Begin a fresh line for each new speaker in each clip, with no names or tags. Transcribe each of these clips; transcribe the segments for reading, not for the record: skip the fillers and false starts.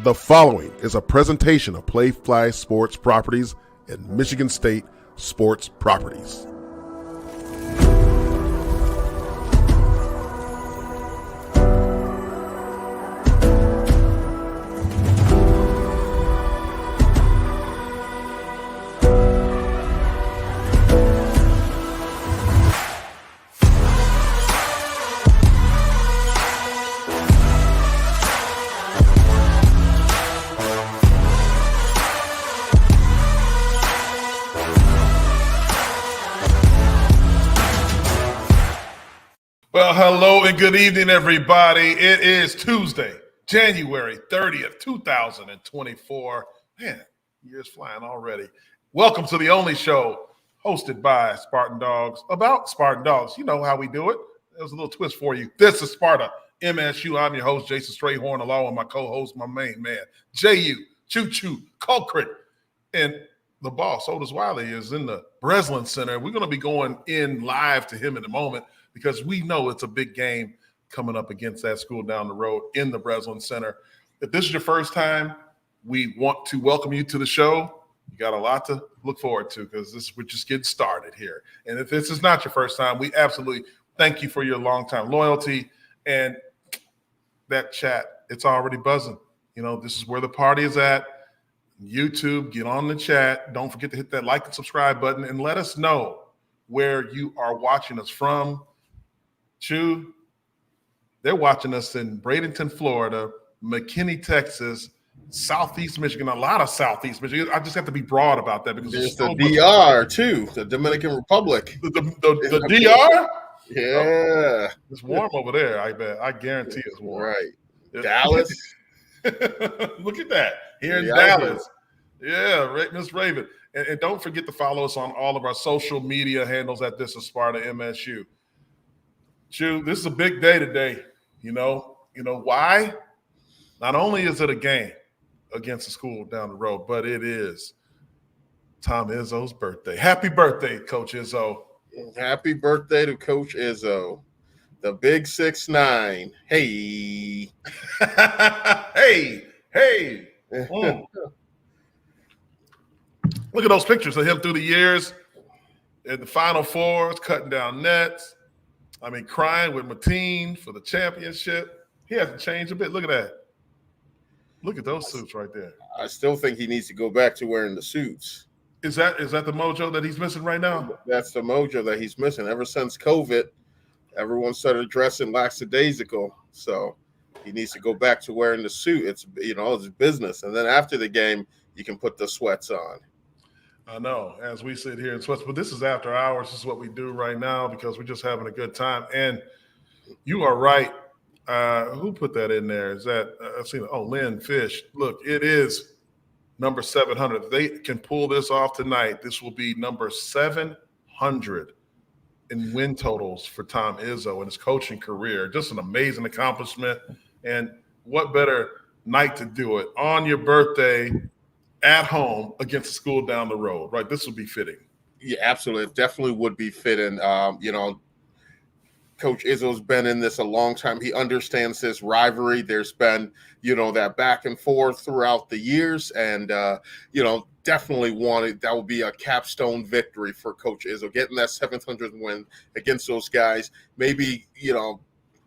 The following is a presentation of Playfly Sports Properties and Michigan State Sports Properties.
Well, hello and good evening, everybody. It is Tuesday, January 30th, 2024. Man, year's flying already. Welcome to the only show hosted by Spartan Dawgs about Spartan Dawgs. You know how we do it. There's a little twist for you. This is Sparta MSU. I'm your host, Jason Strayhorn, along with my co-host, my main man, Jehuu Caulcrick. And the boss, Otis Wiley, is in the Breslin Center. We're going to be going in live to him in a moment, because we know it's a big game coming up against that school down the road in the Breslin Center. If this is your first time, we want to welcome you to the show. You got a lot to look forward to, because we're just getting started here. And if this is not your first time, we absolutely thank you for your long-time loyalty. And that chat, it's already buzzing. You know, this is where the party is at. YouTube, get on the chat. Don't forget to hit that like and subscribe button and let us know where you are watching us from. Choo, they're watching us in Bradenton, Florida, McKinney, Texas, Southeast Michigan, a lot of Southeast Michigan. I just have to be broad about that because
there's the DR too, the Dominican Republic.
The DR?
Yeah.
It's warm over there, I bet. I guarantee it's warm.
Right. Dallas.
Look at that. Here in Dallas. Yeah, Miss Raven. And don't forget to follow us on all of our social media handles at This is Sparta MSU. Choo, this is a big day today. You know why? Not only is it a game against a school down the road, but it is Tom Izzo's birthday. Happy birthday, Coach Izzo.
Happy birthday to Coach Izzo. The big 6'9". Hey.
hey. Look at those pictures of him through the years in the Final Fours, cutting down nets. I mean, crying with Mateen for the championship. He hasn't changed a bit. Look at that. Look at those suits right there.
I still think he needs to go back to wearing the suits.
Is that the mojo that he's missing right now?
That's the mojo that he's missing. Ever since COVID, everyone started dressing lackadaisical. So he needs to go back to wearing the suit. It's it's business. And then after the game, you can put the sweats on.
I know, as we sit here in sweats, but this is after hours. This is what we do right now because we're just having a good time. And you are right. Who put that in there? Is that I've seen? Oh, Lynn Fish. Look, it is number 700. If they can pull this off tonight, this will be number 700 in win totals for Tom Izzo in his coaching career. Just an amazing accomplishment. And what better night to do it on your birthday at home against a school down the road, right? This would be fitting.
Yeah, absolutely. It definitely would be fitting. Coach Izzo's been in this a long time. He understands this rivalry. There's been, that back and forth throughout the years. And, definitely that would be a capstone victory for Coach Izzo, getting that 700th win against those guys. Maybe,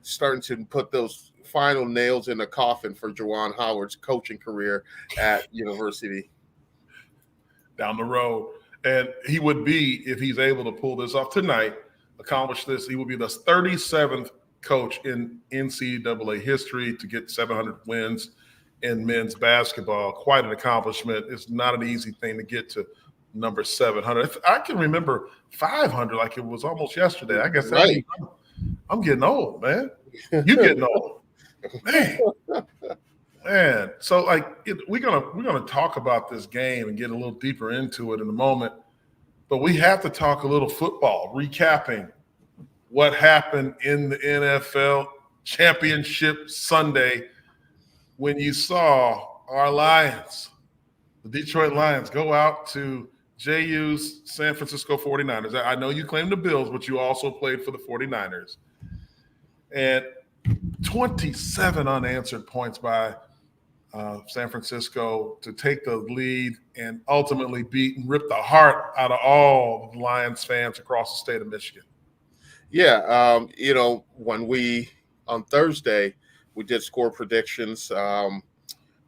starting to put those final nails in the coffin for Juwan Howard's coaching career at university
down the road. And he would be, if he's able to pull this off tonight, accomplish this, he would be the 37th coach in NCAA history to get 700 wins in men's basketball. Quite an accomplishment. It's not an easy thing to get to number 700. I can remember 500 like it was almost yesterday. I guess
right.
I'm getting old, man. You getting old. Man. So we're gonna talk about this game and get a little deeper into it in a moment, but we have to talk a little football, recapping what happened in the NFL championship Sunday when you saw our Lions, the Detroit Lions, go out to Jehu's San Francisco 49ers. I know you claim the Bills, but you also played for the 49ers. And 27 unanswered points by San Francisco to take the lead and ultimately beat and rip the heart out of all the Lions fans across the state of Michigan.
Yeah, when on Thursday, we did score predictions.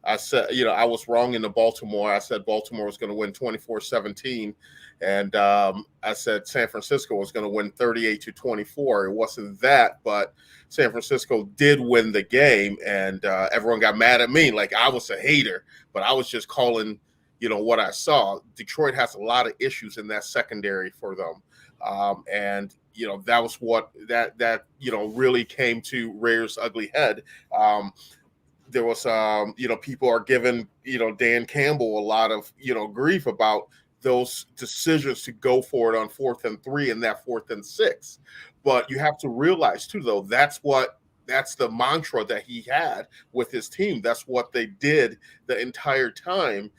I said, I was wrong in the Baltimore. I said Baltimore was going to win 24-17. And I said San Francisco was going to win 38-24. It wasn't that, but San Francisco did win the game. And everyone got mad at me like I was a hater. But I was just calling, what I saw. Detroit has a lot of issues in that secondary for them. And that was what that really came to rear's ugly head. There was, people are giving, Dan Campbell a lot of, grief about those decisions to go for it on 4th and 3 and that 4th and 6. But you have to realize too, though, that's the mantra that he had with his team. That's what they did the entire time,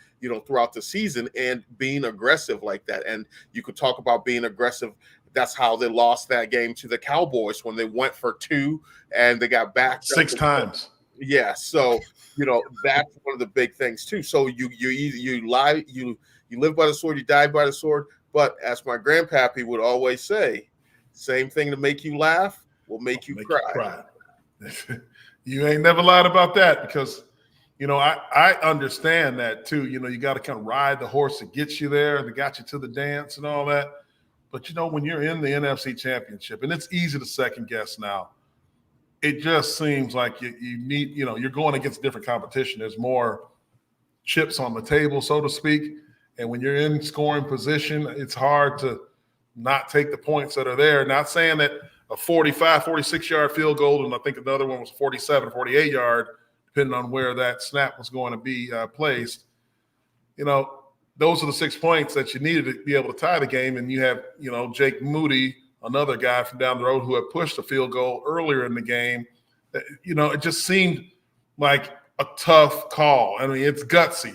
throughout the season, and being aggressive like that. And you could talk about being aggressive. That's how they lost that game to the Cowboys when they went for 2 and they got back
6 times.
Yeah, so that's one of the big things too. So you live by the sword, you die by the sword. But as my grandpappy would always say, same thing to make you laugh will make you cry.
You ain't never lied about that because I understand that too. You got to kind of ride the horse that gets you there, that got you to the dance and all that. But when you're in the NFC Championship, and it's easy to second guess now. It just seems like you need, you're going against different competition. There's more chips on the table, so to speak. And when you're in scoring position, it's hard to not take the points that are there. Not saying that a 45, 46-yard field goal, and I think another one was 47, 48-yard, depending on where that snap was going to be placed. Those are the 6 points that you needed to be able to tie the game. And you have, Jake Moody, another guy from down the road who had pushed a field goal earlier in the game. It just seemed like a tough call. I mean, it's gutsy.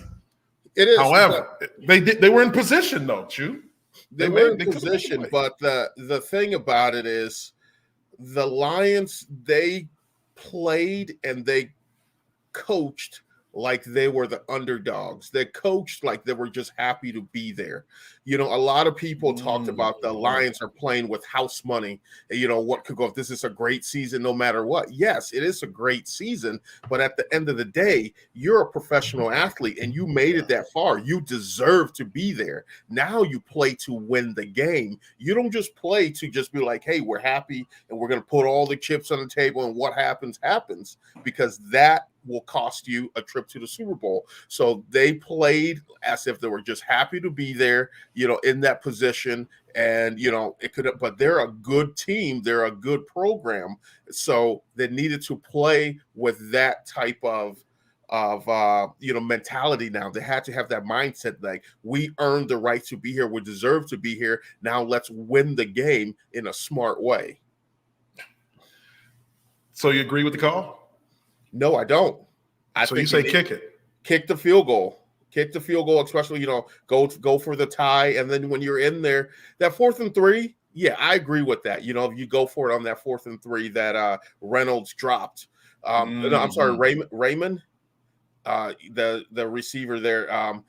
It is.
However, they were in position though, Choo.
They were in position, but the thing about it is the Lions, they played and they coached like they were the underdogs. They coached like they were just happy to be there. A lot of people talked about the Lions are playing with house money. What could go if this is a great season no matter what. Yes, it is a great season, but at the end of the day, you're a professional athlete and you made it that far. You deserve to be there. Now you play to win the game. You don't just play to just be like, hey, we're happy and we're going to put all the chips on the table and what happens, because that will cost you a trip to the Super Bowl. So they played as if they were just happy to be there, in that position. And, it could, but they're a good team. They're a good program. So they needed to play with that type of mentality. Now they had to have that mindset. Like, we earned the right to be here. We deserve to be here. Now let's win the game in a smart way.
So you agree with the call?
No, I don't. I
think you say kick it.
Kick the field goal. Kick the field goal, especially, go for the tie. And then when you're in there, that 4th and 3, yeah, I agree with that. If you go for it on that 4th and 3 that Reynolds dropped. No, I'm sorry, Raymond, the receiver there.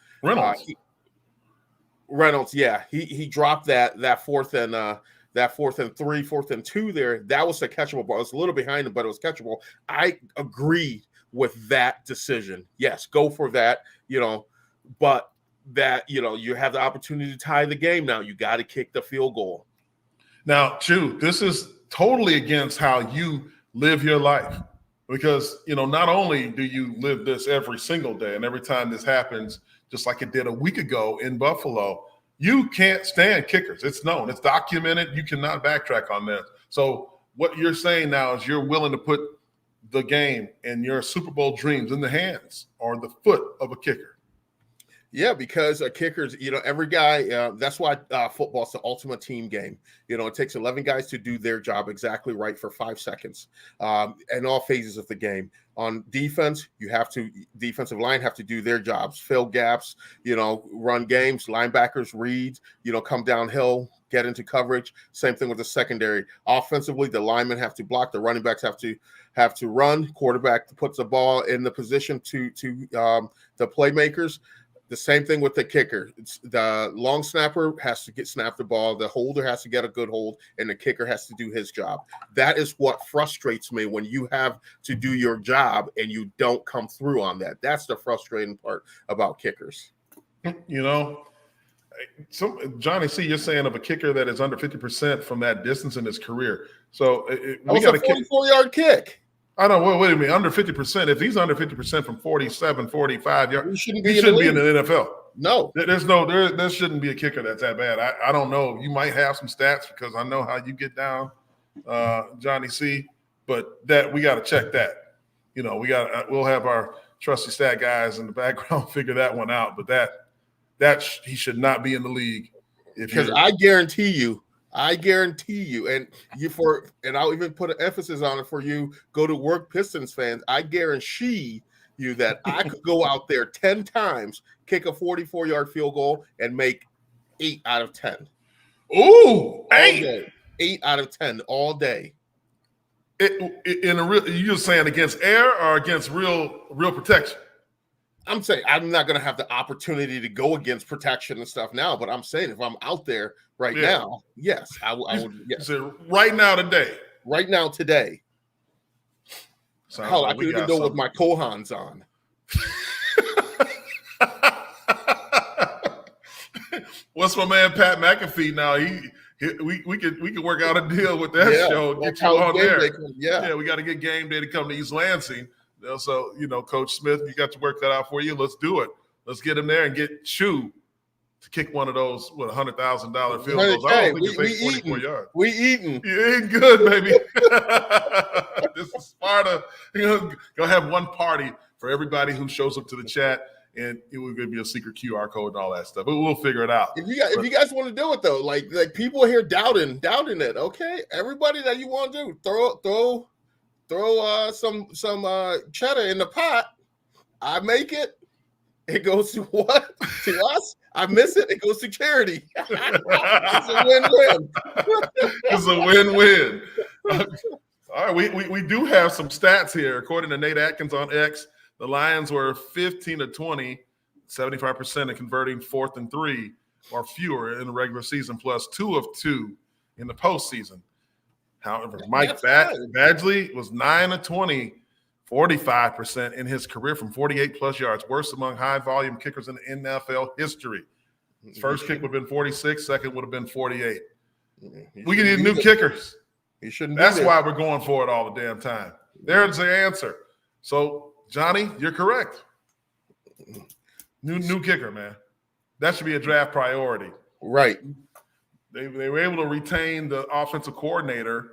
Reynolds, yeah, he dropped that 4th and that 4th and 3, 4th and 2 there. That was a catchable ball. It was a little behind him, but it was catchable. I agree with that decision. Yes, go for that, but that, you have the opportunity to tie the game now. You got to kick the field goal.
Now, Choo, this is totally against how you live your life because, not only do you live this every single day and every time this happens, just like it did a week ago in Buffalo, you can't stand kickers. It's known. It's documented. You cannot backtrack on this. So what you're saying now is you're willing to put the game and your Super Bowl dreams in the hands or the foot of a kicker.
Yeah, because kickers, every guy, that's why football's the ultimate team game. It takes 11 guys to do their job exactly right for 5 seconds in all phases of the game. On defense, defensive line have to do their jobs, fill gaps, run games, linebackers, reads, come downhill, get into coverage. Same thing with the secondary. Offensively, the linemen have to block, the running backs have to run, quarterback puts the ball in the position to the playmakers. The same thing with the kicker. The long snapper has to snap the ball. The holder has to get a good hold, and the kicker has to do his job. That is what frustrates me when you have to do your job and you don't come through on that. That's the frustrating part about kickers.
Johnny C, you're saying of a kicker that is under 50% from that distance in his career. So
we got a 44-yard kick.
I don't know. Wait a minute. Under 50%. If he's under 50% from 47, 45 yards,
he shouldn't
be in the NFL.
No.
There shouldn't be a kicker that's that bad. I don't know. You might have some stats because I know how you get down, Johnny C, but that we got to check that. We'll have our trusty stat guys in the background figure that one out. But that he should not be in the league.
Because I guarantee you, and I'll even put an emphasis on it for you, go to work Pistons fans. I guarantee you that I could go out there 10 times, kick a 44-yard field goal, and make 8 out of 10.
Ooh, 8?
8 out of 10 all day.
You just saying against air or against real protection?
I'm saying I'm not going to have the opportunity to go against protection and stuff now, but I'm saying if I'm out there now, yes, I would. Yes.
So right now today.
Right now today. Hell, I could even go with my Kohans on.
What's my man Pat McAfee now? We could work out a deal with that show. Get you on there. We got to get game day to come to East Lansing. So, Coach Smith, you got to work that out for you. Let's do it. Let's get him there and get Choo to kick one of those with $100,000 field goals. I don't think it's 44 yards.
We eating.
You eating good, baby. This is Sparta. Gonna have one party for everybody who shows up to the chat, and it will give you a secret QR code and all that stuff. But we'll figure it out.
If you guys want to do it though, like people here doubting it. Okay, everybody that you want to do, throw some cheddar in the pot. I make it. It goes to what? To us. I miss it. It goes to charity. It's a win-win.
It's a win-win. All right, we do have some stats here. According to Nate Atkins on X, the Lions were 15 of 20, 75% in converting 4th and 3 or fewer in the regular season, plus 2 of 2 in the postseason. However, Mike Badgley was 9 of 20, 45% in his career from 48 plus yards, worst among high volume kickers in NFL history. His first kick would have been 46, second would have been 48. We can need new kickers.
He shouldn't.
That's why we're going for it all the damn time. There's the answer. So, Johnny, you're correct. New kicker, man. That should be a draft priority.
Right.
They were able to retain the offensive coordinator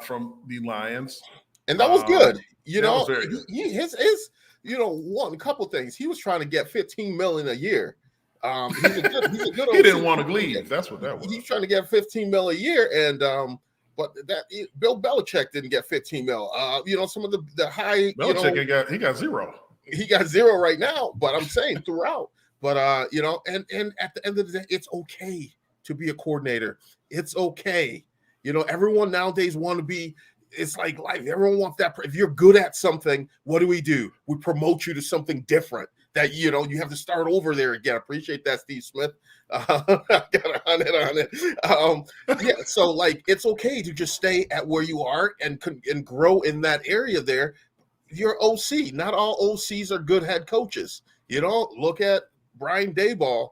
from the Lions.
And that was good.
Was very good.
A couple things. He was trying to get $15 million a year. He's a good
he didn't want to leave. That's what that was.
He's trying to get $15 million a year, and but Bill Belichick didn't get $15 million. Some of the high
Belichick he got zero.
He got zero right now, but I'm saying throughout. But and at the end of the day, it's okay to be a coordinator. It's okay. Everyone nowadays want to be. It's like life. Everyone wants that. If you're good at something, what do? We promote you to something different. That you have to start over there again. Appreciate that, Steve Smith. I got on it. So it's okay to just stay at where you are and grow in that area there. You're OC. Not all OCs are good head coaches. Look at Brian Daboll.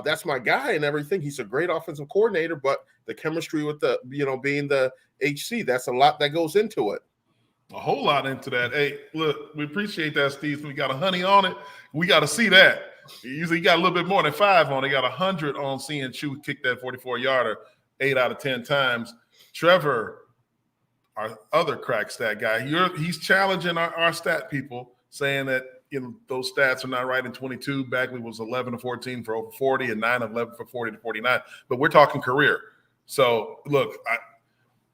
That's my guy and everything. He's a great offensive coordinator, but the chemistry with the being the HC, that's a lot that goes into it.
A whole lot into that. Hey, look, we appreciate that, Steve. We got a honey on it. We got to see that. Usually got a little bit more than 5 on it. Got 100 on seeing Choo kick that 44-yarder 8 out of 10 times. Trevor, our other crack stat guy, he's challenging our stat people, saying that those stats are not right in 22. Bagley was 11 of 14 for over 40 and 9 of 11 for 40 to 49. But we're talking career. So, look,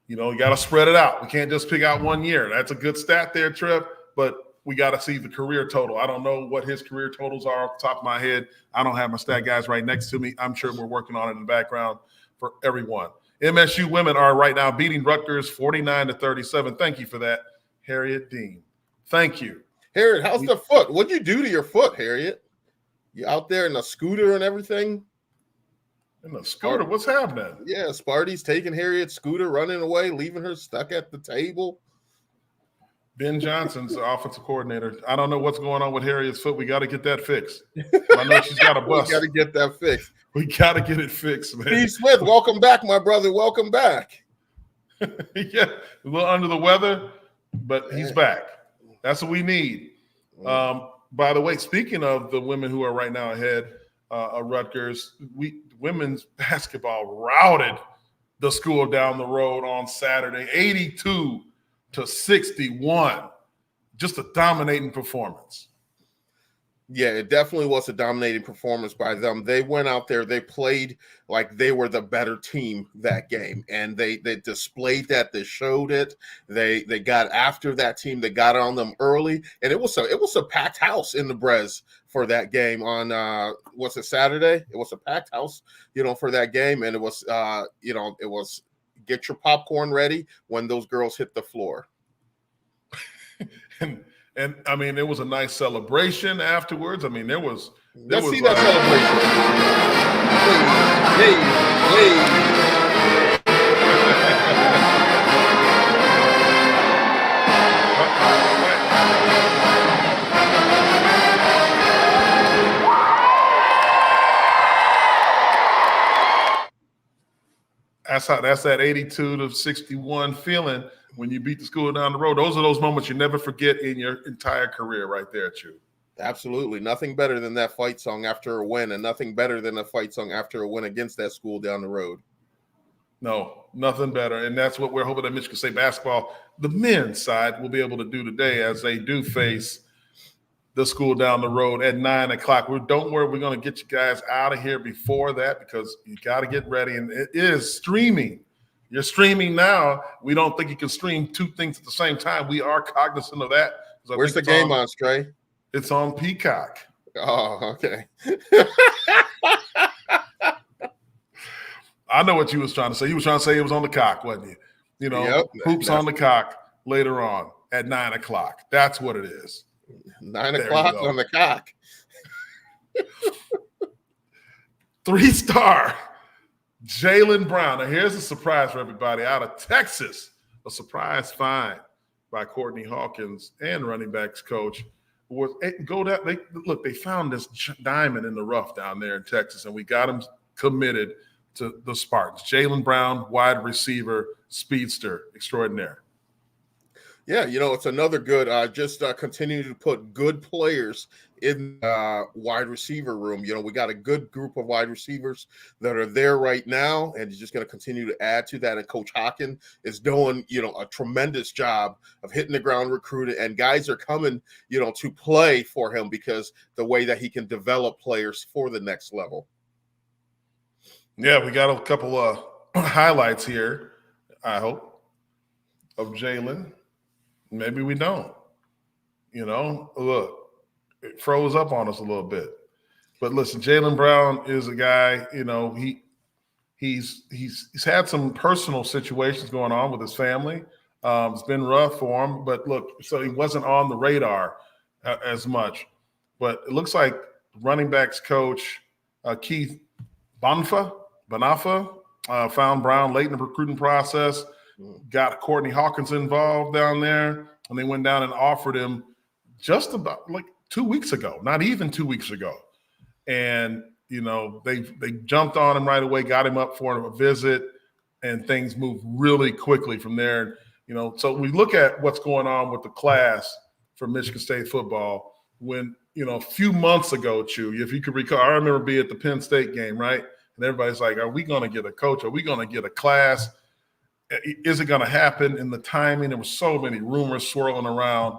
you got to spread it out. We can't just pick out 1 year. That's a good stat there, Trev, but we got to see the career total. I don't know what his career totals are off the top of my head. I don't have my stat guys right next to me. I'm sure we're working on it in the background for everyone. MSU women are right now beating Rutgers 49-37. Thank you for that, Harriet Dean. Thank you.
Harriet, how's the foot? What'd you do to your foot, Harriet? You out there in a scooter and everything?
In a scooter? What's happening?
Yeah, Sparty's taking Harriet's scooter, running away, leaving her stuck at the table.
Ben Johnson's the offensive coordinator. I don't know what's going on with Harriet's foot. We got to get that fixed. I know she's got a bust.
We got to get that fixed.
We got to get it fixed, man.
Steve Smith, welcome back, my brother. Welcome back.
Yeah, a little under the weather, but he's back. That's what we need. By the way, speaking of the women who are right now ahead of Rutgers, women's basketball routed the school down the road on Saturday, 82-61. Just a dominating performance.
Yeah, it definitely was a dominating performance by them. They went out there, they played like they were the better team that game, and they displayed that, they showed it. They got after that team, they got on them early, and it was a packed house in the Brez for that game on was it Saturday? It was a packed house, for that game, and it was it was get your popcorn ready when those girls hit the floor.
And I mean, there was a nice celebration afterwards. I mean, let's
see that celebration.
That's that 82-61 feeling when you beat the school down the road. Those are those moments you never forget in your entire career right there, Choo.
Absolutely. Nothing better than that fight song after a win, and nothing better than a fight song after a win against that school down the road.
No, nothing better. And that's what we're hoping that Michigan State basketball, the men's side, will be able to do today as they do face the school down the road at 9 o'clock. Don't worry, we're going to get you guys out of here before that because you got to get ready. And it is streaming. You're streaming now. We don't think you can stream two things at the same time. We are cognizant of that.
Where's the game on, Stray?
It's on Peacock.
Oh, okay.
I know what you was trying to say. You was trying to say it was on the cock, wasn't you?
Yep,
hoops on the cock later on at 9 o'clock. That's what it is.
9 o'clock on the cock.
3-star Jaylan Brown. Now, here's a surprise for everybody out of Texas. A surprise find by Courtney Hawkins and running backs coach. They found this diamond in the rough down there in Texas, and we got him committed to the Spartans. Jaylan Brown, wide receiver, speedster extraordinaire.
Yeah, it's another good, continue to put good players in wide receiver room. We got a good group of wide receivers that are there right now, and he's just going to continue to add to that. And Coach Hawkins is doing, a tremendous job of hitting the ground recruiting, and guys are coming, to play for him because the way that he can develop players for the next level.
Yeah, we got a couple of highlights here, I hope, of Jaylan. Maybe we don't. Look, it froze up on us a little bit. But listen, Jaylan Brown is a guy, he's had some personal situations going on with his family. It's been rough for him, but look, so he wasn't on the radar as much. But it looks like running backs coach Keith Banafa found Brown late in the recruiting process. Got Courtney Hawkins involved down there, and they went down and offered him just about 2 weeks ago, not even 2 weeks ago. And, they jumped on him right away, got him up for a visit, and things moved really quickly from there. So we look at what's going on with the class for Michigan State football when, a few months ago, Choo, if you could recall, I remember being at the Penn State game, right? And everybody's like, are we going to get a coach? Are we going to get a class? Is it going to happen? In the timing, there were so many rumors swirling around.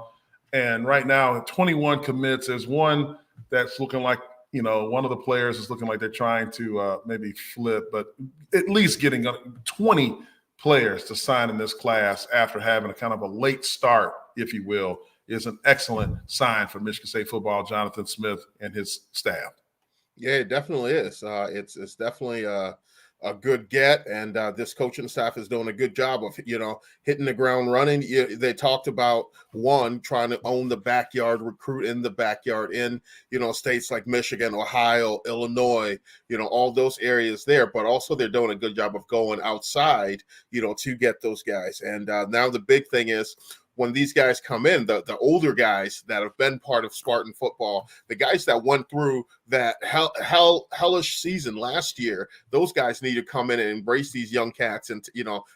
And right now, 21 commits. There's one that's looking like, one of the players is looking like they're trying to maybe flip, but at least getting 20 players to sign in this class after having a kind of a late start, if you will, is an excellent sign for Michigan State football, Jonathan Smith and his staff.
Yeah, it definitely is. It's definitely a good get, and this coaching staff is doing a good job of hitting the ground running. They talked about trying to own the backyard, recruit in the backyard in states like Michigan, Ohio, Illinois, all those areas there, but also they're doing a good job of going outside to get those guys. And now the big thing is, when these guys come in, the older guys that have been part of Spartan football, the guys that went through that hellish season last year, those guys need to come in and embrace these young cats and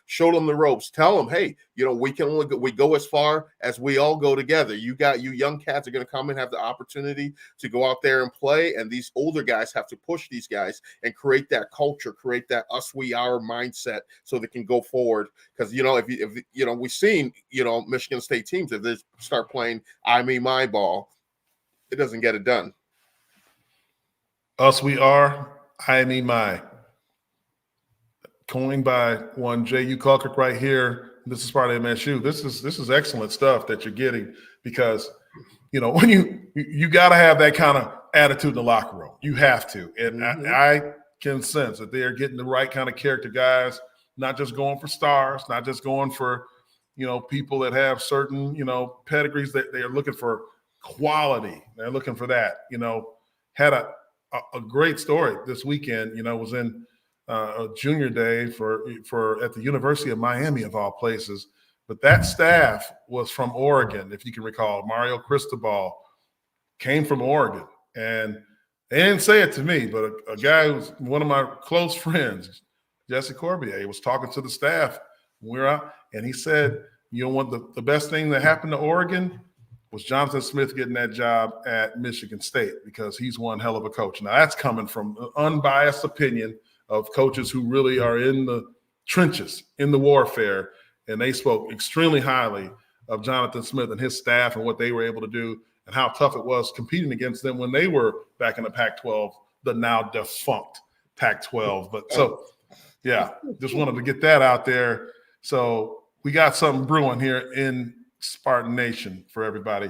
show them the ropes. Tell them, hey, we go as far as we all go together. You young cats are going to come and have the opportunity to go out there and play, and these older guys have to push these guys and create that culture, create that us we our mindset, so they can go forward. Because if we've seen Michigan State teams, if they start playing I me my ball, it doesn't get it done.
Us we are, I me my. Coined by one Jehuu Caulcrick right here. This is Sparta MSU. This is excellent stuff that you're getting, because when you got to have that kind of attitude in the locker room. You have to, and I can sense that they are getting the right kind of character guys, not just going for stars, not just going for people that have certain, pedigrees. That they are looking for quality. They're looking for that. Had a great story this weekend. Was in a junior day for at the University of Miami, of all places. But that staff was from Oregon, if you can recall. Mario Cristobal came from Oregon, and they didn't say it to me, but a guy who's one of my close friends, Jesse Corbier, was talking to the staff when we were out, and he said, the best thing that happened to Oregon was Jonathan Smith getting that job at Michigan State, because he's one hell of a coach. Now, that's coming from an unbiased opinion of coaches who really are in the trenches, in the warfare, and they spoke extremely highly of Jonathan Smith and his staff and what they were able to do and how tough it was competing against them when they were back in the Pac-12, the now defunct Pac-12. But so, yeah, just wanted to get that out there. So we got something brewing here in Spartan Nation for everybody.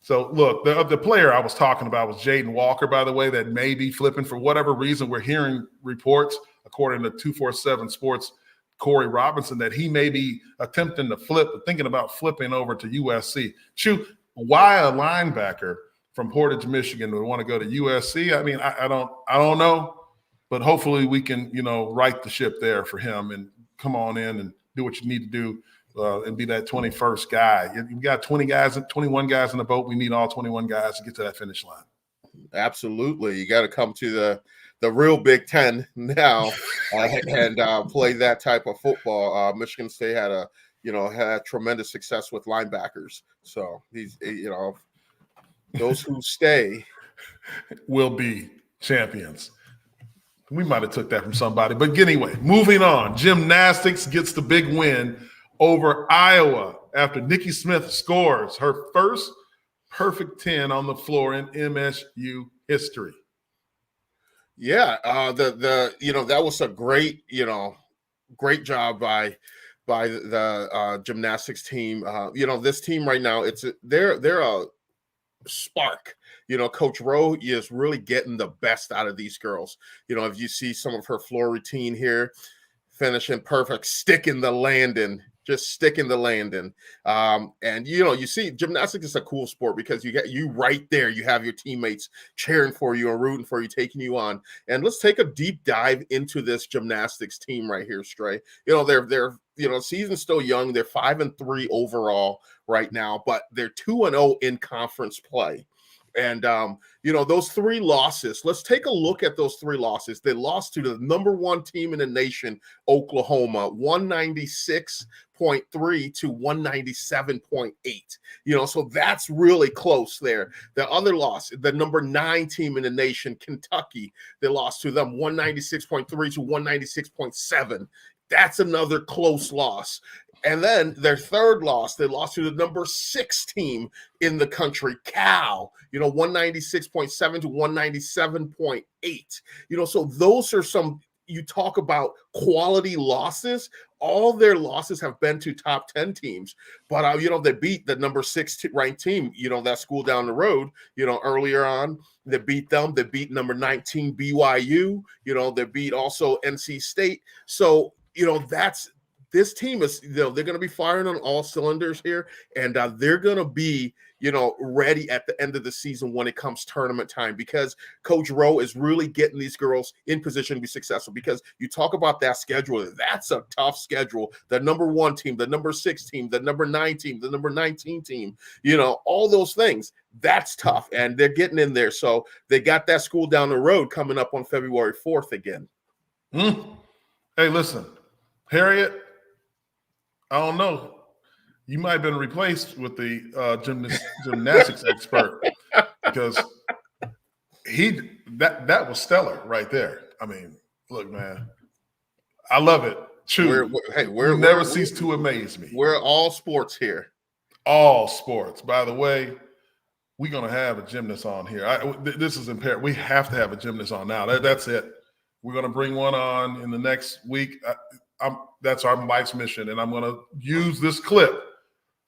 So look, the player I was talking about was Jaden Walker, by the way, that may be flipping for whatever reason. We're hearing reports, according to 247 Sports, Corey Robinson, that he may be attempting to flip, thinking about flipping over to USC. Choo, why a linebacker from Portage, Michigan would want to go to USC? I mean, I don't know, but hopefully we can, right the ship there for him and come on in and do what you need to do. And be that 21st guy. You got 21 guys in the boat. We need all 21 guys to get to that finish line. Absolutely.
You got to come to the real Big Ten now and play that type of football. Michigan State had tremendous success with linebackers. So these, those who stay
will be champions. We might have took that from somebody, but anyway, moving on. Gymnastics gets the big win over Iowa after Nikki Smith scores her first perfect 10 on the floor in MSU history.
Yeah, that was a great job by the gymnastics team. This team right now, they're a spark. Coach Rowe is really getting the best out of these girls. If you see some of her floor routine here, finishing perfect, sticking the landing. Just sticking the landing. And you see gymnastics is a cool sport because you get you right there. You have your teammates cheering for you and rooting for you, taking you on. And let's take a deep dive into this gymnastics team right here, Stray. They're season's still young. They're 5-3 overall right now, but they're 2-0 in conference play. And, those 3 losses, let's take a look at those 3 losses. They lost to the number 1 team in the nation, Oklahoma, 196.3 to 197.8. So that's really close there. The other loss, the number 9 team in the nation, Kentucky, they lost to them 196.3 to 196.7. That's another close loss. And then their third loss, they lost to the number 6 team in the country, Cal, 196.7 to 197.8. So those are some, you talk about quality losses. All their losses have been to top 10 teams, but they beat the number 6 ranked team, that school down the road, earlier on. They beat them. They beat number 19 BYU. They beat also NC State. So this team is, they're going to be firing on all cylinders here, and they're going to be, ready at the end of the season when it comes tournament time, because Coach Rowe is really getting these girls in position to be successful. Because you talk about that schedule, that's a tough schedule. The number 1 team, the number 6 team, the number 9 team, the number 19 team, all those things, that's tough, and they're getting in there. So they got that school down the road coming up on February 4th again.
Hey, listen, Harriet, I don't know. You might have been replaced with the gymnastics expert, because that was stellar right there. I mean, look, man, I love it. Choo,
we're
never cease to amaze me.
We're all sports here.
All sports. By the way, we're gonna have a gymnast on here. This is imperative. We have to have a gymnast on now. That's it. We're gonna bring one on in the next week. That's our wife's mission, and I'm going to use this clip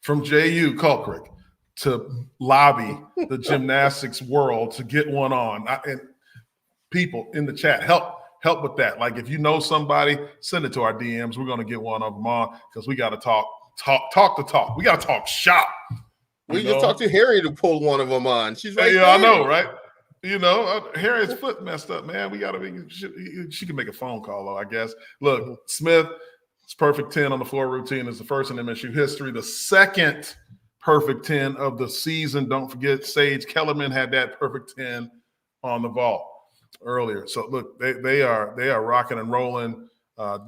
from Jehuu Caulcrick to lobby the gymnastics world to get one on. And people in the chat, help with that. Like, if you know somebody, send it to our DMs. We're going to get one of them on, because we got to talk the talk. We got to talk shop.
We just talked to Harry to pull one of them on. She's right there.
I know, right? Harriet's foot messed up, man. We got to be. She can make a phone call, though, I guess. Look, Smith, it's perfect 10 on the floor routine. Is the first in MSU history. The second perfect 10 of the season. Don't forget, Sage Kellerman had that perfect 10 on the vault earlier. So look, they are rocking and rolling,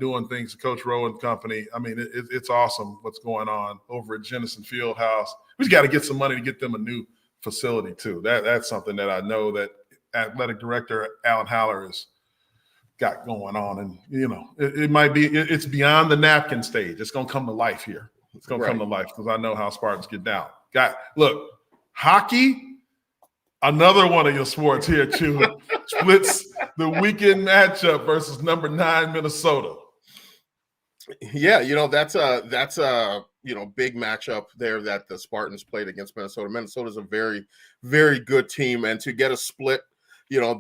doing things to Coach Rowe and company. I mean, it's awesome what's going on over at Jennison Fieldhouse. We just got to get some money to get them a new facility too. That's something that I know that athletic director Alan Haller has got going on, and it might be, it's beyond the napkin stage. It's gonna come to life here. It's gonna come to life, because I know how Spartans get down. Look, hockey, another one of your sports here too, splits the weekend matchup versus number 9 Minnesota.
Yeah, that's a big matchup there that the Spartans played against Minnesota. Minnesota's a very, very good team, and to get a split,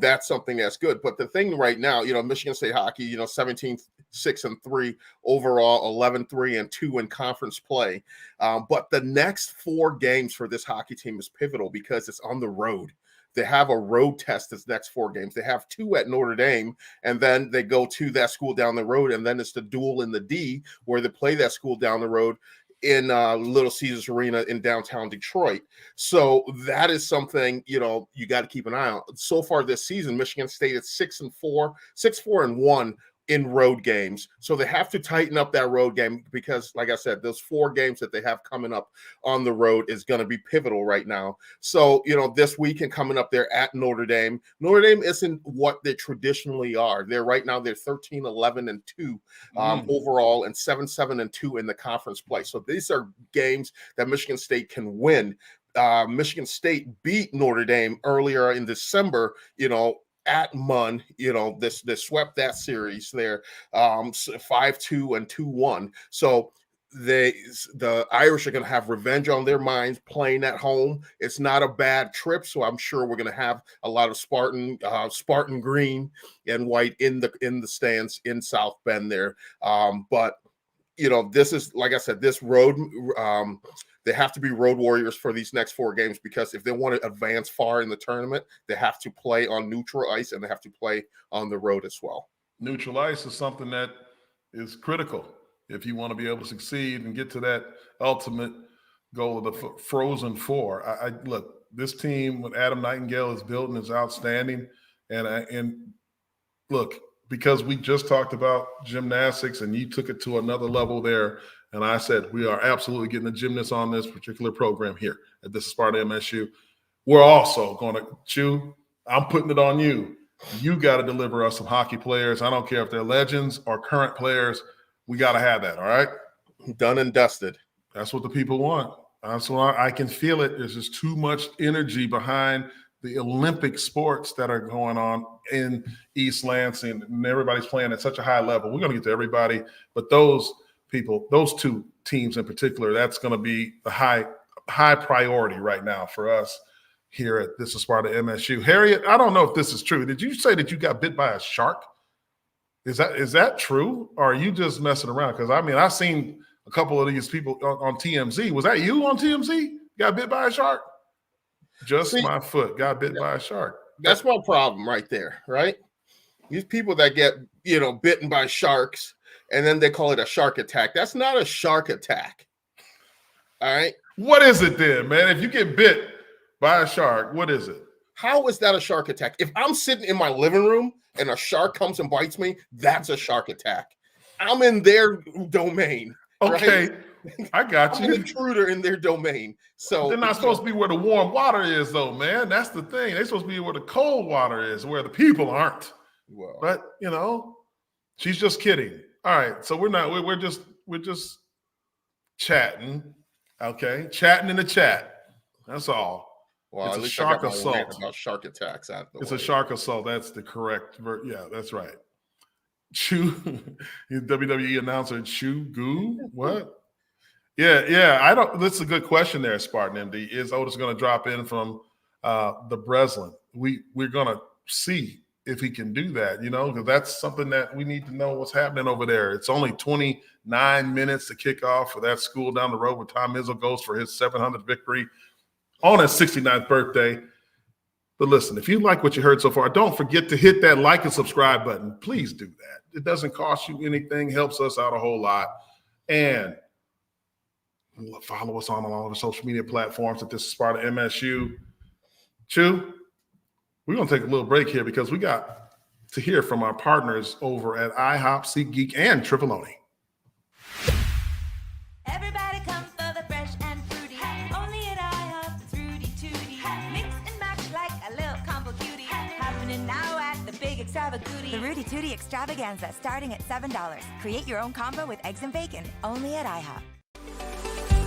that's something that's good. But the thing right now, Michigan State hockey, 17-6-3 overall, 11-3-2 in conference play. But the next 4 games for this hockey team is pivotal, because it's on the road. They have a road test this next 4 games. They have 2 at Notre Dame, and then they go to that school down the road, and then it's the duel in the D, where they play that school down the road in Little Caesars Arena in downtown Detroit. So that is something, you got to keep an eye on. So far this season, Michigan State is 6-4-1 in road games. So they have to tighten up that road game, because, like I said, those 4 games that they have coming up on the road is going to be pivotal right now. So, this weekend coming up, they're at Notre Dame. Notre Dame isn't what they traditionally are. They're 13-11-2 overall, and 7-7-2 in the conference play. So these are games that Michigan State can win. Michigan State beat Notre Dame earlier in December, at Munn, they swept that series there, 5-2 and 2-1. So the Irish are going to have revenge on their minds playing at home. It's not a bad trip, so I'm sure we're going to have a lot of Spartan green and white in the stands in South Bend there. But this is, like I said, this road. They have to be road warriors for these next 4 games, because if they want to advance far in the tournament, they have to play on neutral ice, and they have to play on the road as well.
Neutral ice is something that is critical if you want to be able to succeed and get to that ultimate goal of the Frozen Four. Look, this team, what Adam Nightingale is building, is outstanding. And look, because we just talked about gymnastics and you took it to another level there, and I said we are absolutely getting a gymnast on this particular program here at this Spartan MSU. We're also going to, Choo, I'm putting it on you. You got to deliver us some hockey players. I don't care if they're legends or current players. We got to have that, all right?
Done and dusted.
That's what the people want. That's why I can feel it. There's just too much energy behind the Olympic sports that are going on in East Lansing, and everybody's playing at such a high level. We're going to get to everybody, but those people, those two teams in particular, that's going to be the high priority right now for us here at This is Sparta MSU. Harriet, I don't know if this is true. Did you say that you got bit by a shark? Is that true, or are you just messing around? Because I mean, I've seen a couple of these people on TMZ. Was that you on TMZ? Got bit by a shark? My foot got bit by a shark.
That's my problem right there, right? These people that get, bitten by sharks, and then they call it a shark attack. That's not a shark attack. All right?
What is it then, man? If you get bit by a shark, what is it?
How is that a shark attack? If I'm sitting in my living room and a shark comes and bites me, that's a shark attack. I'm in their domain.
Okay,
right?
I got you.
I'm an intruder in their domain. So
they're not supposed to be where the warm water is, though, man. That's the thing. They're supposed to be where the cold water is, where the people aren't.
Well,
but she's just kidding. All right, so we're just chatting, okay? Chatting in the chat. That's all.
Well,
it's
at
a
least
shark
I got my
assault.
about shark attacks.
It's a shark assault. That's the correct word. Yeah, that's right. Choo, WWE announcer Choo Goo. What? Yeah. I don't. That's a good question there, Spartan MD. Is Otis going to drop in from the Breslin? We're going to see if he can do that. Because that's something that we need to know what's happening over there. It's only 29 minutes to kick off for that school down the road where Tom Izzo goes for his 700th victory on his 69th birthday. But listen, if you like what you heard so far, don't forget to hit that like and subscribe button. Please do that. It doesn't cost you anything, helps us out a whole lot. And follow us on all of our social media platforms at This is Sparta MSU. Choo, we're going to take a little break here because we got to hear from our partners over at IHOP, SeatGeek, and Trivaloni.
Everybody comes for the fresh and fruity. Only at IHOP, it's Rudy Tooty. Mix and match like a little combo cutie. Happening now at the big extravagoody.
The Rudy Tooty Extravaganza starting at $7. Create your own combo with eggs and bacon, only at IHOP.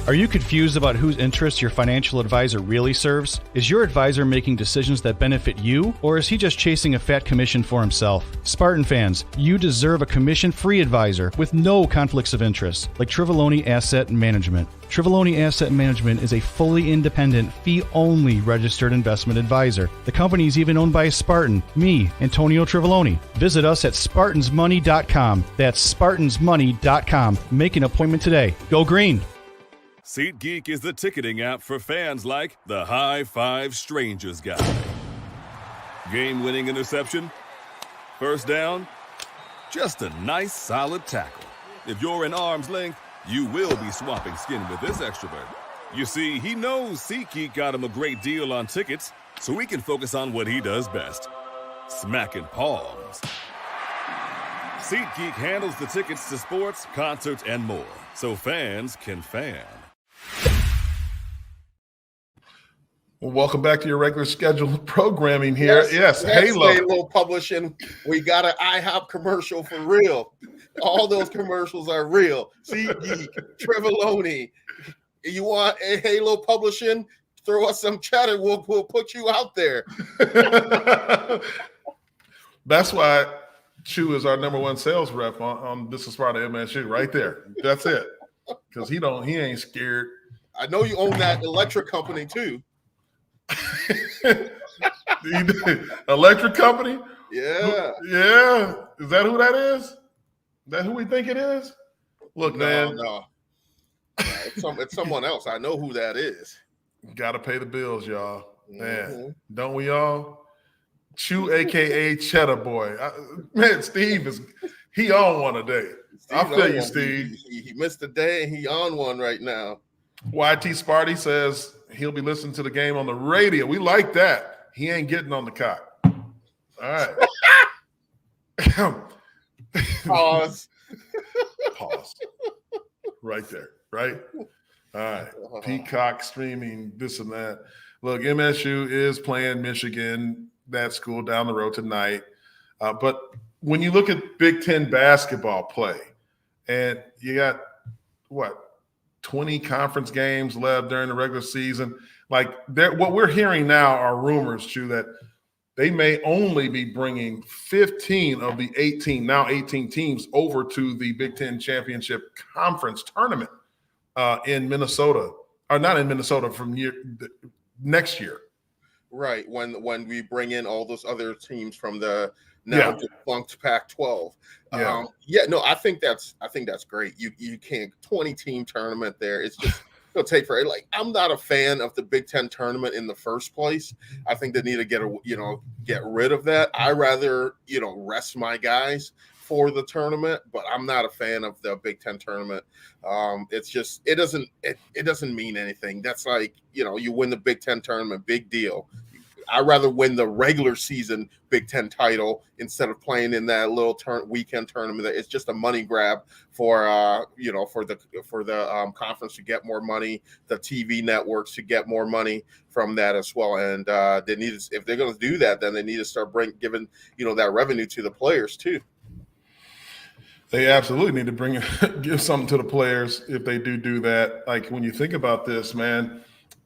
Are you confused about whose interests your financial advisor really serves? Is your advisor making decisions that benefit you, or is he just chasing a fat commission for himself? Spartan fans, you deserve a commission-free advisor with no conflicts of interest, like Trivaloni Asset Management. Trivaloni Asset Management is a fully independent, fee-only registered investment advisor. The company is even owned by a Spartan, me, Antonio Trivaloni. Visit us at SpartansMoney.com. That's SpartansMoney.com. Make an appointment today. Go green!
SeatGeek is the ticketing app for fans like the High Five Strangers guy. Game-winning interception? First down? Just a nice, solid tackle. If you're in arm's length, you will be swapping skin with this extrovert. You see, he knows SeatGeek got him a great deal on tickets, so he can focus on what he does best, smacking palms. SeatGeek handles the tickets to sports, concerts, and more, so fans can fan.
Well, welcome back to your regular scheduled programming here. Yes, Halo.
Halo Publishing. We got an IHOP commercial for real. All those commercials are real. SeatGeek, Trivaloni. You want a Halo Publishing? Throw us some chatter. We'll put you out there.
That's why Choo is our number one sales rep on This is Sparta MSU right there. That's it. Because he ain't scared.
I know you own that electric company too.
Electric company?
Yeah.
Yeah. Is that who that is? Is that who we think it is? Look, man.
No. It's someone else. I know who that is.
Got to pay the bills, y'all. Man,
Mm-hmm.
don't we all? Choo, a.k.a. Cheddar Boy. Man, Steve he on one today. I feel you, Steve.
He missed a day and he on one right now.
YT Sparty says he'll be listening to the game on the radio. We like that. He ain't getting on the cock. All right.
Pause.
Pause. Right there. Right? All right. Peacock streaming, this and that. Look, MSU is playing Michigan, that school down the road tonight. But when you look at Big Ten basketball play, and you got what, 20 conference games left during the regular season. Like, what we're hearing now are rumors, Choo, that they may only be bringing 15 of the 18 teams over to the Big Ten Championship Conference tournament in Minnesota, or not in Minnesota, from next year.
Right, when we bring in all those other teams from the now defunct Pac-12. I think that's great. You can't 20-team tournament there. It's just it'll take for like I'm not a fan of the Big Ten tournament in the first place. I think they need to get rid of that. I rather rest my guys for the tournament, but I'm not a fan of the Big Ten tournament. It's just it doesn't mean anything. That's like you win the Big Ten tournament, big deal. I'd rather win the regular season Big Ten title instead of playing in that little weekend tournament. It's just a money grab for the conference to get more money, the TV networks to get more money from that as well. And they need, if they're going to do that, then they need to start giving that revenue to the players too.
They absolutely need to give something to the players if they do that. Like when you think about this, man,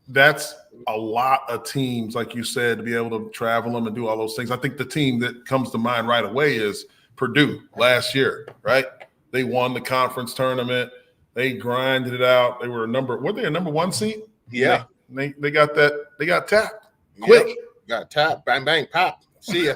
that's a lot of teams, like you said, to be able to travel them and do all those things. I think the team that comes to mind right away is Purdue last year, right? They won the conference tournament. They grinded it out. They were a number one seed?
Yeah.
They got that. They got tapped quick.
Yep. Got tapped. Bang, bang, pop. See ya.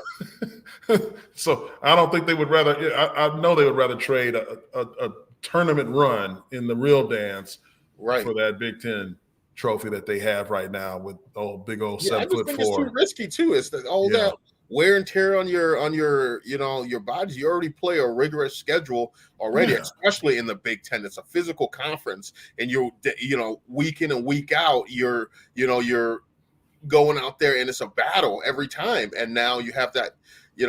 So I don't think they would rather – I know they would rather trade a tournament run in the real dance for that Big Ten trophy that they have right now with big old 7'4".
It's too risky too. It's that wear and tear on your your bodies. You already play a rigorous schedule already, especially in the Big Ten. It's a physical conference, and you're week in and week out. You're going out there, and it's a battle every time. And now you have that.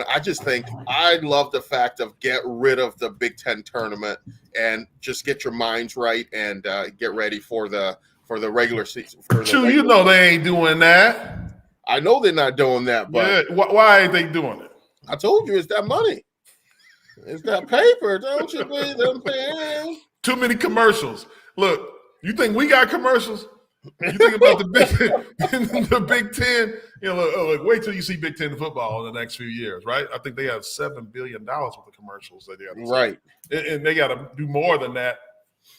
I just think I love the fact of get rid of the Big Ten tournament and just get your minds right and get ready for the regular season.
Choo, they ain't doing that.
I know they're not doing that, but
why ain't they doing it?
I told you it's that money. It's that paper. Don't you believe them paying?
Too many commercials. Look, you think we got commercials? You think about the Big Ten. Look, wait till you see Big Ten football in the next few years, right? I think they have $7 billion worth of commercials that they have to
right,
and they got to do more than that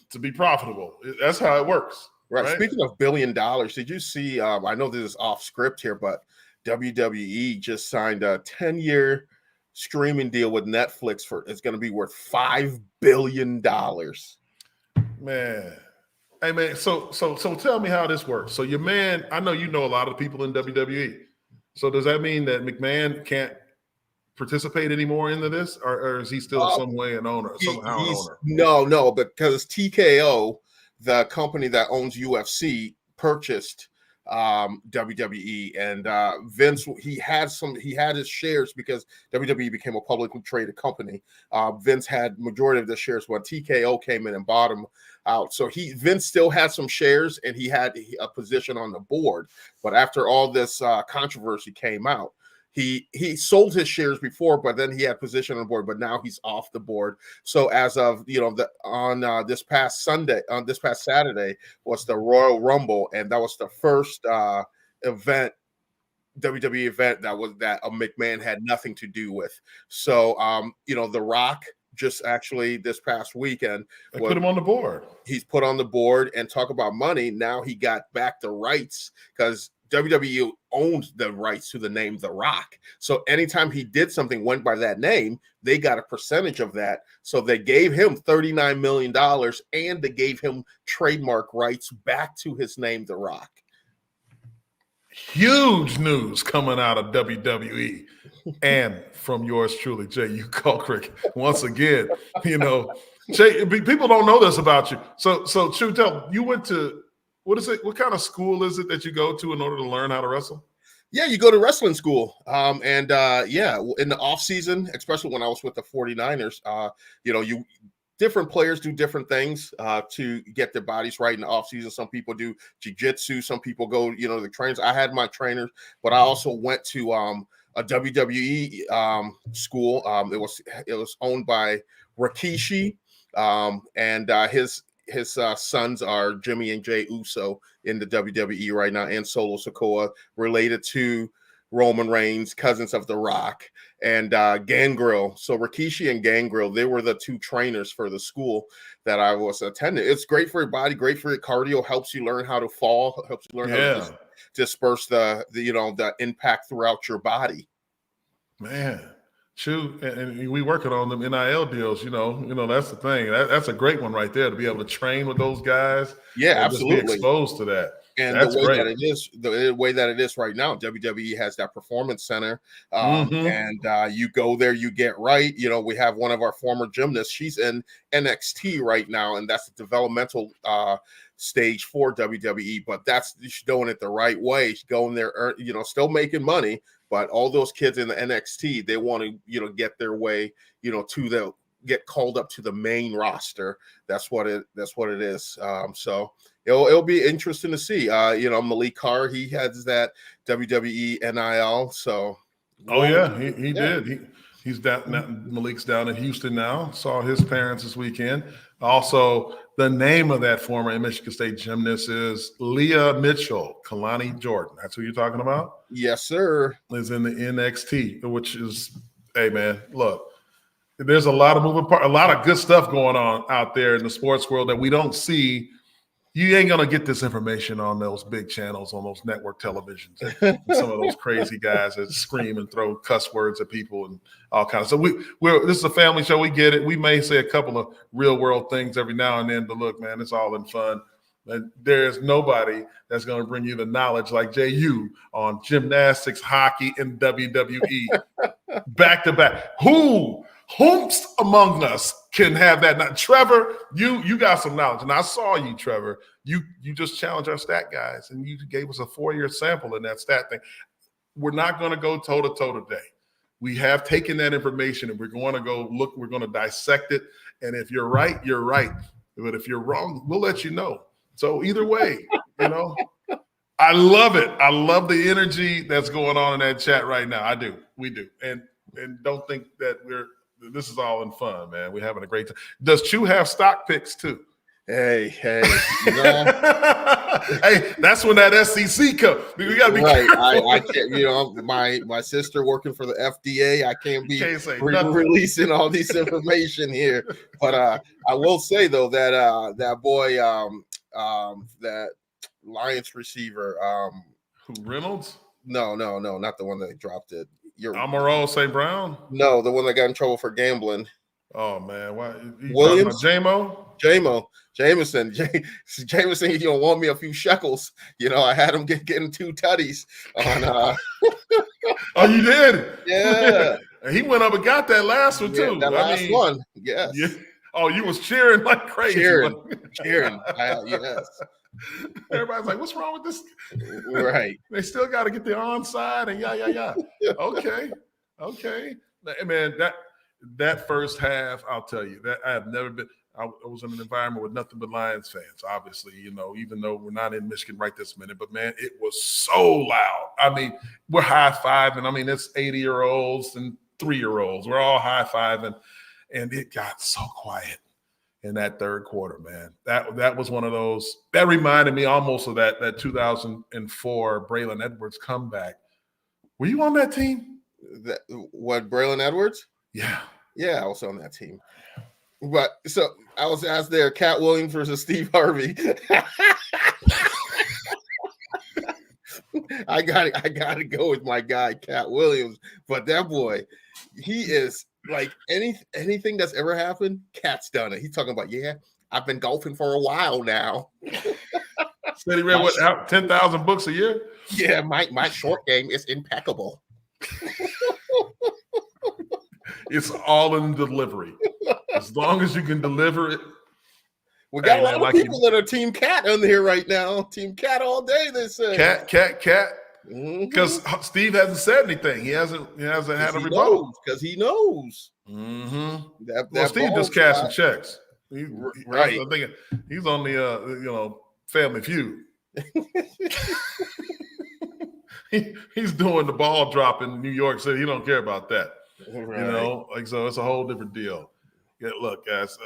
to be profitable. That's how it works.
Right. Speaking of $1 billion, did you see? I know this is off script here, but WWE just signed a 10-year streaming deal with Netflix it's going to be worth $5 billion.
Man, hey man, so tell me how this works. So your man, I know you know a lot of people in WWE. So does that mean that McMahon can't participate anymore into this, or is he still some way an owner? Somehow an owner?
No, because TKO. The company that owns UFC purchased WWE, and Vince he had his shares because WWE became a publicly traded company. Vince had majority of the shares when TKO came in and bought him out. So Vince still had some shares and he had a position on the board. But after all this controversy came out, he sold his shares before, but then he had position on the board, but now he's off the board. So as of this past Saturday was the Royal Rumble, and that was the first WWE event that a McMahon had nothing to do with. So The Rock just actually this past weekend
put him on the board.
He's put on the board, and talk about money. Now he got back the rights because WWE owned the rights to the name The Rock. So anytime he did something went by that name, they got a percentage of that. So they gave him $39 million and they gave him trademark rights back to his name, The Rock.
Huge news coming out of WWE and from yours truly, Jehuu Caulcrick. Once again, Jay, people don't know this about you. So Choo, you went to, what is it? What kind of school is it that you go to in order to learn how to wrestle?
Yeah, you go to wrestling school. In the off season, especially when I was with the 49ers, different players do different things to get their bodies right in the off season. Some people do jiu-jitsu. Some people go, the trainers. I had my trainers, but I also went to a WWE school. It was owned by Rikishi, and his sons are Jimmy and Jey Uso in the WWE right now, and Solo Sikoa, related to Roman Reigns, cousins of The Rock, and Gangrel. So Rikishi and Gangrel, they were the two trainers for the school that I was attending. It's great for your body, great for your cardio, helps you learn how to fall, helps you learn how to disperse the impact throughout your body.
Man, Choo, and we working on them NIL deals. You know that's the thing. That's a great one right there, to be able to train with those guys.
Yeah,
and
absolutely.
Just be exposed to that.
And
that's
the way
great.
the way that it is right now, WWE has that performance center, and you go there, you get right. We have one of our former gymnasts. She's in NXT right now, and that's the developmental stage for WWE. But she's doing it the right way. She's going there, still making money. But all those kids in the NXT, they want to, get their way, get called up to the main roster. That's what it is. So it'll be interesting to see. Malik Carr, he has that WWE NIL. So
he did. He's down. Malik's down in Houston now. Saw his parents this weekend. Also, the name of that former Michigan State gymnast is Leah Mitchell, Kalani Jordan. That's who you're talking about?
Yes, sir.
Is in the NXT, which is, hey man, look. There's a lot of moving parts, a lot of good stuff going on out there in the sports world that we don't see. You ain't going to get this information on those big channels, on those network televisions, and some of those crazy guys that scream and throw cuss words at people and all kinds of. So this is a family show. We get it. We may say a couple of real world things every now and then, but look, man, it's all in fun. And there's nobody that's going to bring you the knowledge like Jehuu on gymnastics, hockey, and WWE back to back. Whomst among us can have that? Now, Trevor, you got some knowledge, and I saw you, Trevor. You just challenged our stat guys, and you gave us a 4-year sample in that stat thing. We're not going to go toe-to-toe today. We have taken that information, and we're going to go look. We're going to dissect it, and if you're right, you're right. But if you're wrong, we'll let you know. So either way, I love it. I love the energy that's going on in that chat right now. I do. We do. And don't think that this is all in fun, man. We're having a great time. Does Choo have stock picks too?
Hey.
Hey, that's when that SEC comes. We got to be careful.
I can't, my sister working for the FDA, I can't be releasing all this information here. But I will say though that that boy, that Lions receiver,
who, Reynolds?
No, not the one that dropped it.
Amaro St. Brown?
No, the one that got in trouble for gambling.
Oh man, why?
Williams?
Jameson,
Jameson, you don't want me a few shekels. I had him getting 2 tutties on.
Oh, you did?
Yeah.
He went up and got that last one too.
That last one, yes.
Yeah. Oh, you was cheering like crazy.
Cheering. Yes.
Everybody's like, "What's wrong with this?"
Right.
They still got to get the onside and yeah. Okay. Man, that first half, I'll tell you that I have never been. I was in an environment with nothing but Lions fans, obviously, even though we're not in Michigan right this minute, but man, it was so loud. I mean, we're high-fiving. I mean, it's 80-year-olds and 3-year-olds. We're all high-fiving, and it got so quiet in that third quarter, man. That was one of those, that reminded me almost of that 2004 Braylon Edwards comeback. Were you on that team?
What, Braylon Edwards?
Yeah.
Yeah, I was on that team. But so I was asked there, Cat Williams versus Steve Harvey. I got to go with my guy, Cat Williams. But that boy, he is like anything that's ever happened, Cat's done it. He's talking about, I've been golfing for a while now.
Said he read 10,000 books a year?
Yeah, my short game is impeccable.
It's all in delivery. As long as you can deliver it.
We got a lot of people that are Team Cat on here right now. Team Cat all day, they say.
Cat. Because Steve hasn't said anything. He hasn't had a rebuttal.
Because he knows.
Mm-hmm. Steve just cashing checks. Right. I think he's on the Family Feud. He's doing the ball drop in New York City. He don't care about that. Right. So it's a whole different deal. Yeah, look, guys,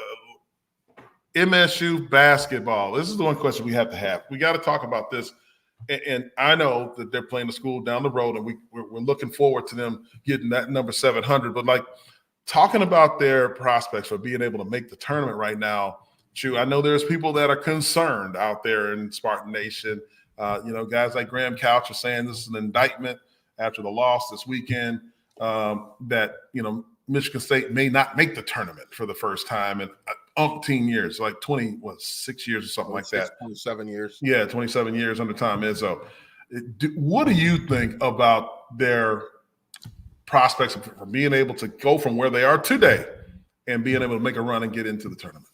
MSU basketball. This is the one question we have to have. We got to talk about this. And I know that they're playing the school down the road, and we're looking forward to them getting that number 700. But, like, talking about their prospects for being able to make the tournament right now, Choo, I know there's people that are concerned out there in Spartan Nation. Guys like Graham Couch are saying this is an indictment after the loss this weekend, that, Michigan State may not make the tournament for the first time in umpteen years, like 6 years or something like that.
27 years.
Yeah, 27 years under Tom Izzo. What do you think about their prospects for being able to go from where they are today and being able to make a run and get into the tournament?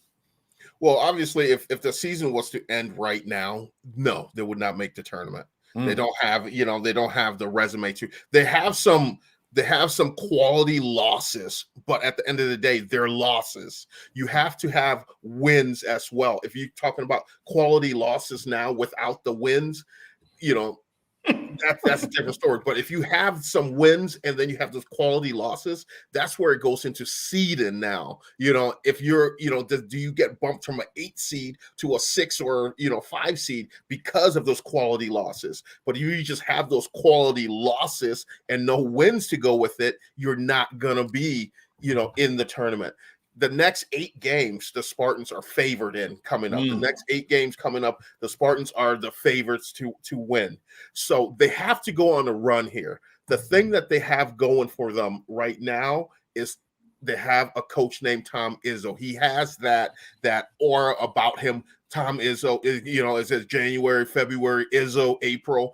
Well, obviously, if the season was to end right now, no, they would not make the tournament. They don't have, they don't have the resume to. They have some quality losses, but at the end of the day, they're losses. You have to have wins as well. If you're talking about quality losses now without the wins, that's a different story. But if you have some wins and then you have those quality losses, that's where it goes into seeding now. If you're, do you get bumped from an 8 seed to a 6 or 5 seed because of those quality losses? But if you just have those quality losses and no wins to go with it, you're not gonna be, in the tournament. The next 8 games, the Spartans are favored in coming up. The next 8 games coming up, the Spartans are the favorites to win. So they have to go on a run here. The thing that they have going for them right now is they have a coach named Tom Izzo. He has that aura about him. Tom Izzo is, it says January, February, Izzo, April,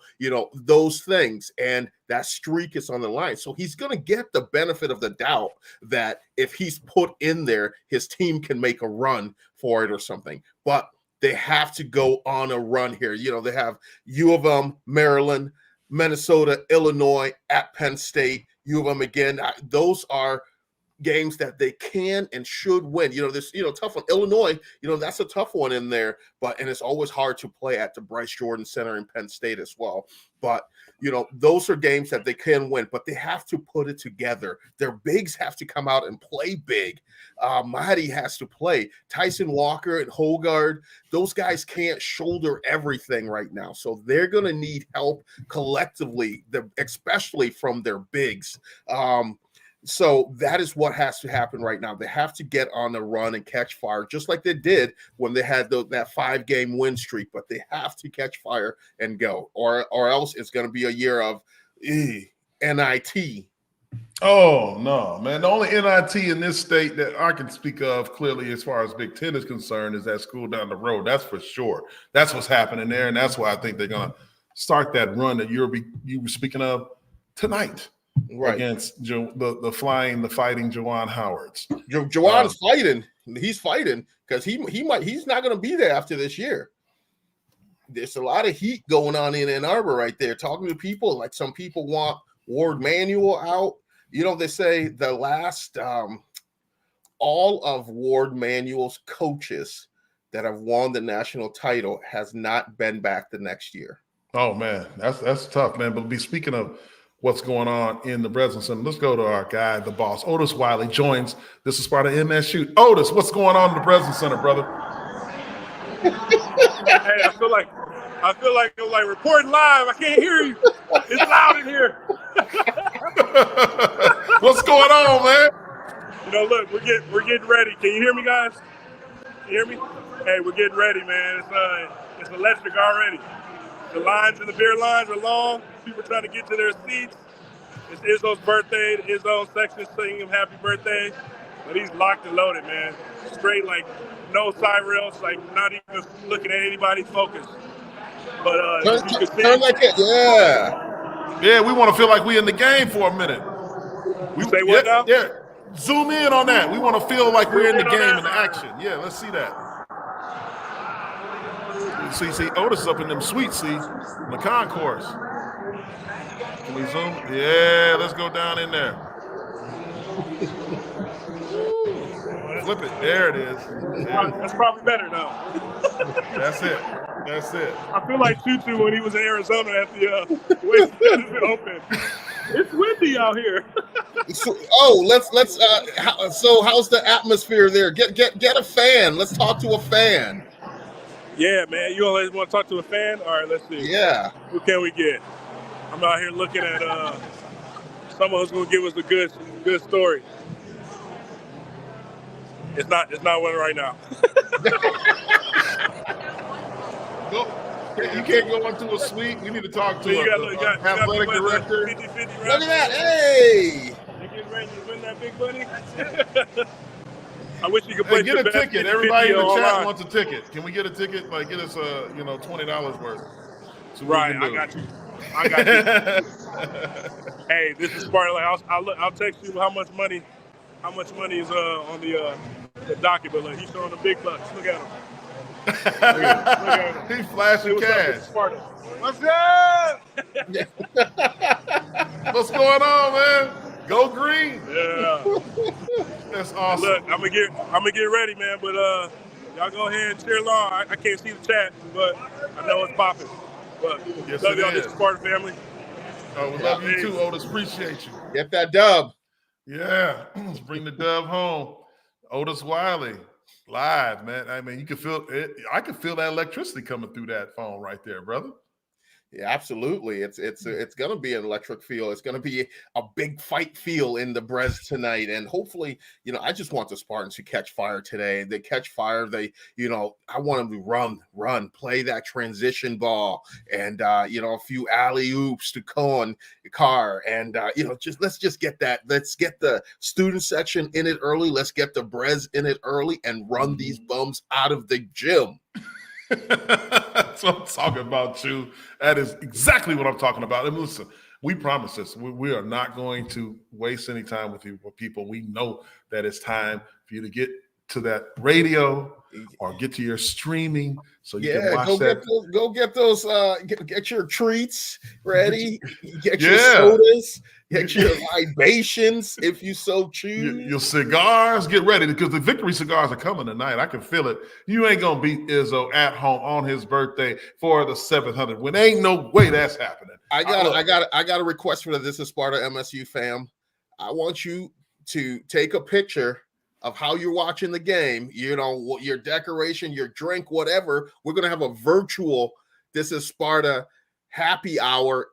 those things. And that streak is on the line. So he's going to get the benefit of the doubt that if he's put in there, his team can make a run for it or something. But they have to go on a run here. They have U of M, Maryland, Minnesota, Illinois, at Penn State, U of M again. Those are games that they can and should win. This, tough one. Illinois, that's a tough one in there, and it's always hard to play at the Bryce Jordan Center in Penn State as well. But, those are games that they can win, but they have to put it together. Their bigs have to come out and play big. Mahdi has to play. Tyson Walker and Hogard, those guys can't shoulder everything right now. So they're going to need help collectively, especially from their bigs. So that is what has to happen right now. They have to get on the run and catch fire, just like they did when they had that 5-game win streak. But they have to catch fire and go, or else it's going to be a year of NIT.
Oh, no, man. The only NIT in this state that I can speak of clearly as far as Big Ten is concerned is that school down the road. That's for sure. That's what's happening there, and that's why I think they're going to start that run that you were speaking of tonight. Right, against the fighting Juwan Howards.
Juwan's fighting. He's fighting because he's not going to be there after this year. There's a lot of heat going on in Ann Arbor right there. Talking to people, like some people want Ward Manuel out. They say the last all of Ward Manuel's coaches that have won the national title has not been back the next year.
Oh man, that's tough, man. But speaking of what's going on in the Breslin Center, let's go to our guy, the boss. Otis Wiley joins. This is Sparta MSU. Otis, what's going on in the Breslin Center, brother?
Hey, I feel like I'm like reporting live. I can't hear you. It's loud in here.
What's going on, man?
Look, we're getting ready. Can you hear me, guys? Can you hear me? Hey, we're getting ready, man. It's electric already. The lines and the beer lines are long. People trying to get to their seats. It's Izzo's birthday. Izzo's section singing him happy birthday. But he's locked and loaded, man. Straight, like, no side rails, like, not even looking at anybody's focus. But
turn like it, yeah.
Yeah, we want to feel like we in the game for a minute.
We say what now?
Yeah, zoom in on that. We want to feel like we're in the game and the action. Yeah, let's see that. See, Otis up in them suites, in the concourse. Can we zoom? Yeah, let's go down in there. Flip it. There it is. Yeah.
That's probably better, though.
That's it.
I feel like Choo when he was in Arizona at the West open. It's windy out here.
So how's the atmosphere there? Get a fan. Let's talk to a fan.
Yeah, man. You always want to talk to a fan? All right, let's see.
Yeah.
Who can we get? I'm out here looking at someone who's going to give us a good story. It's not one right now.
You can't go into a suite. We need to talk to
an
athletic director.
50-50
Look at that. Hey.
You getting ready to win that big money? I wish you could play.
Hey, get a ticket. Everybody in the chat
online.
wants a ticket. Can we get a ticket? Like, get us $20 worth.
Right, I got you. Hey, this is Spartan. I'll text you how much money is on the docket. But look, he's showing the big bucks. Look at him. Look at him.
He's flashing cash.
What's up?
What's going on, man? Go green.
Yeah.
That's awesome.
Look, I'm gonna get ready, man. But y'all go ahead and cheer along. I can't see the chat, but I know it's popping. But
yes,
love y'all. This is Spartan family.
Oh, we love you too, Otis. Appreciate you.
Get that dub.
Yeah, let's bring the dub home. Otis Wiley, live, man. I mean, you can feel it. I can feel that electricity coming through that phone right there, brother.
Yeah, absolutely. It's going to be an electric feel. It's going to be a big fight feel in the Brez tonight. And hopefully, I just want the Spartans to catch fire today. They catch fire. I want them to run, play that transition ball and, a few alley-oops to Carr. And, let's just get that. Let's get the student section in it early. Let's get the Brez in it early and run these bums out of the gym.
That's what I'm talking about, Choo. That is exactly what I'm talking about. And listen, we promise this. We are not going to waste any time with you, with people. We know that it's time for you to get to that radio or get to your streaming so you can watch that.
Go get those. Get your treats ready. Get your sodas. Get your libations if you so choose.
Your cigars. Get ready because the victory cigars are coming tonight. I can feel it. You ain't gonna beat Izzo at home on his birthday for the 700 win. Ain't no way that's happening.
I got a request for this is Sparta MSU fam. I want you to take a picture of how you're watching the game, your decoration, your drink, whatever. We're going to have a virtual This is Sparta happy hour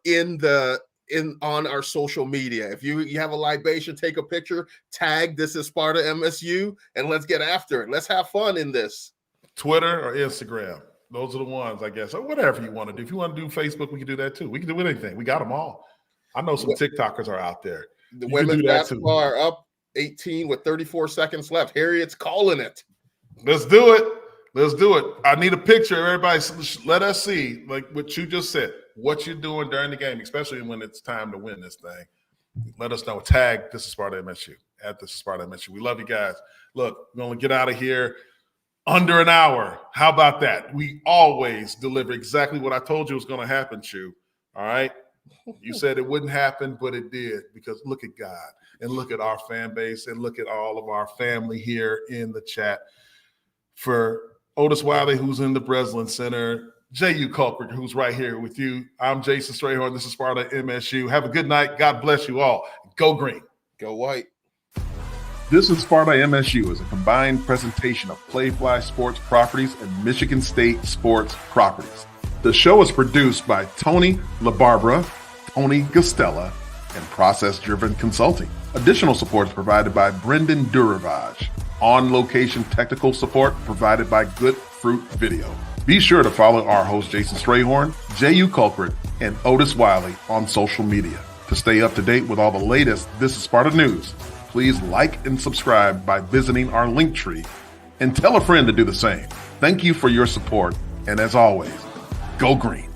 on our social media. If you have a libation, take a picture, tag This is Sparta MSU, and let's get after it. Let's have fun in this.
Twitter or Instagram. Those are the ones, I guess, or whatever you want to do. If you want to do Facebook, we can do that too. We can do anything. We got them all. I know some TikTokers are out there.
The women's basketball are up 18 with 34 seconds left. Harriet's calling it.
Let's do it. Let's do it. I need a picture. Everybody, let us see, like what you just said, what you're doing during the game, especially when it's time to win this thing. Let us know. Tag This is Sparta MSU at This is Sparta MSU. We love you guys. Look, we're going to get out of here under an hour. How about that? We always deliver exactly what I told you was going to happen, Choo. All right? You said it wouldn't happen, but it did, because look at God and look at our fan base and look at all of our family here in the chat. For Otis Wiley, who's in the Breslin Center, Jehuu Caulcrick, who's right here with you. I'm Jason Strayhorn. This is Sparta MSU. Have a good night. God bless you all. Go green.
Go white.
This is Sparta MSU is a combined presentation of Playfly Sports Properties and Michigan State Sports Properties. The show is produced by Tony LaBarbera, Tony Gustella, and Process Driven Consulting. Additional support is provided by Brendan Duravage. On-location technical support provided by Good Fruit Video. Be sure to follow our host Jason Strayhorn, Jehuu Caulcrick, and Otis Wiley on social media. To stay up to date with all the latest This is Sparta news, please like and subscribe by visiting our link tree and tell a friend to do the same. Thank you for your support, and as always, go green.